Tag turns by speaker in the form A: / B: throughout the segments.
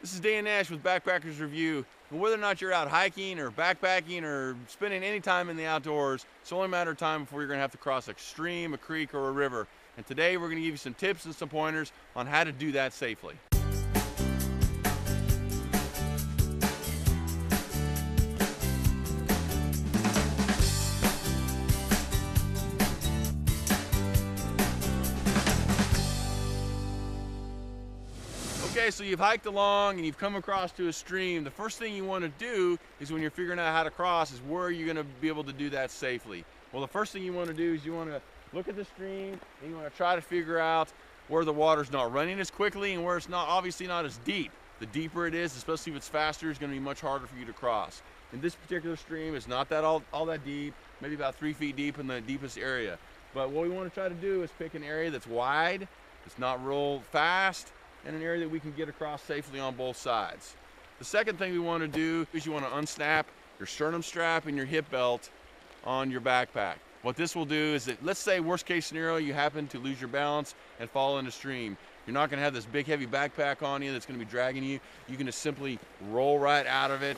A: This is Dan Nash with Backpackers Review. And whether or not you're out hiking or backpacking or spending any time in the outdoors, it's only a matter of time before you're going to have to cross a stream, a creek, or a river. And today we're going to give you some tips and some pointers on how to do that safely. Okay, so you've hiked along and you've come across to a stream. The first thing you want to do is, when you're figuring out how to cross, is where are you going to be able to do that safely? Well, the first thing you want to do is you want to look at the stream and you want to try to figure out where the water's not running as quickly and where it's not, obviously not as deep. The deeper it is, especially if it's faster, it's going to be much harder for you to cross. In this particular stream, it's not that all that deep, maybe about 3 feet deep in the deepest area. But what we want to try to do is pick an area that's wide, it's not real fast, and an area that we can get across safely on both sides. The second thing we want to do is you want to unsnap your sternum strap and your hip belt on your backpack. What this will do is that, let's say worst case scenario, you happen to lose your balance and fall in a stream. You're not going to have this big heavy backpack on you that's going to be dragging you. You can just simply roll right out of it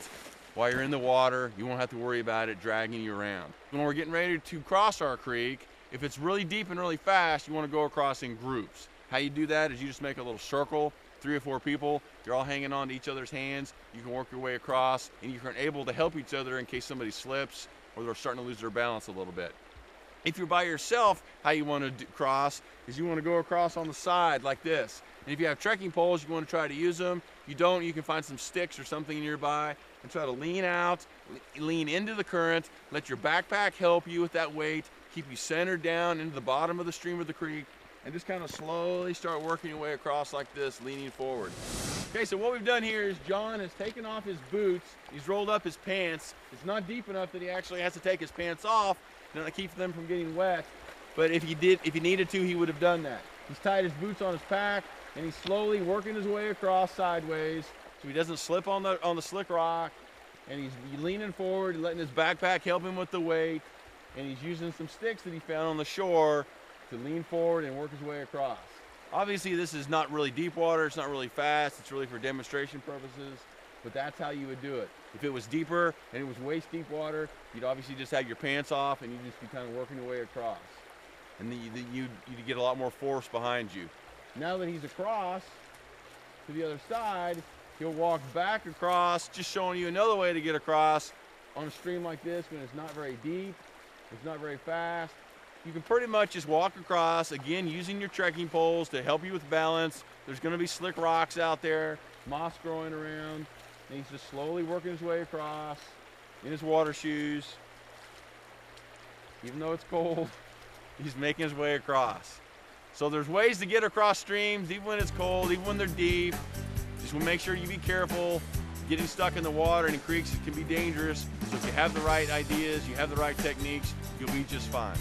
A: while you're in the water. You won't have to worry about it dragging you around. When we're getting ready to cross our creek, if it's really deep and really fast, you want to go across in groups. How you do that is you just make a little circle, 3 or 4 people, you're all hanging on to each other's hands, you can work your way across, and you're able to help each other in case somebody slips or they're starting to lose their balance a little bit. If you're by yourself, how you want to cross is you want to go across on the side like this. And if you have trekking poles, you want to try to use them. If you don't, you can find some sticks or something nearby and try to lean out, lean into the current, let your backpack help you with that weight, keep you centered down into the bottom of the stream or the creek, and just kind of slowly start working your way across like this, leaning forward. Okay, so what we've done here is John has taken off his boots, he's rolled up his pants. It's not deep enough that he actually has to take his pants off to keep them from getting wet, but if he needed to, he would have done that. He's tied his boots on his pack, and he's slowly working his way across sideways so he doesn't slip on the slick rock, and he's leaning forward, letting his backpack help him with the weight, and he's using some sticks that he found on the shore to lean forward and work his way across. Obviously, this is not really deep water, it's not really fast, it's really for demonstration purposes, but that's how you would do it. If it was deeper and it was waist deep water, you'd obviously just have your pants off and you'd just be kind of working your way across. And then you'd get a lot more force behind you. Now that he's across to the other side, he'll walk back across, just showing you another way to get across on a stream like this when it's not very deep, it's not very fast. You can pretty much just walk across, again, using your trekking poles to help you with balance. There's going to be slick rocks out there, moss growing around, and he's just slowly working his way across in his water shoes. Even though it's cold, he's making his way across. So there's ways to get across streams, even when it's cold, even when they're deep. Just want to make sure you be careful. Getting stuck in the water and in creeks, it can be dangerous. So if you have the right ideas, you have the right techniques, you'll be just fine.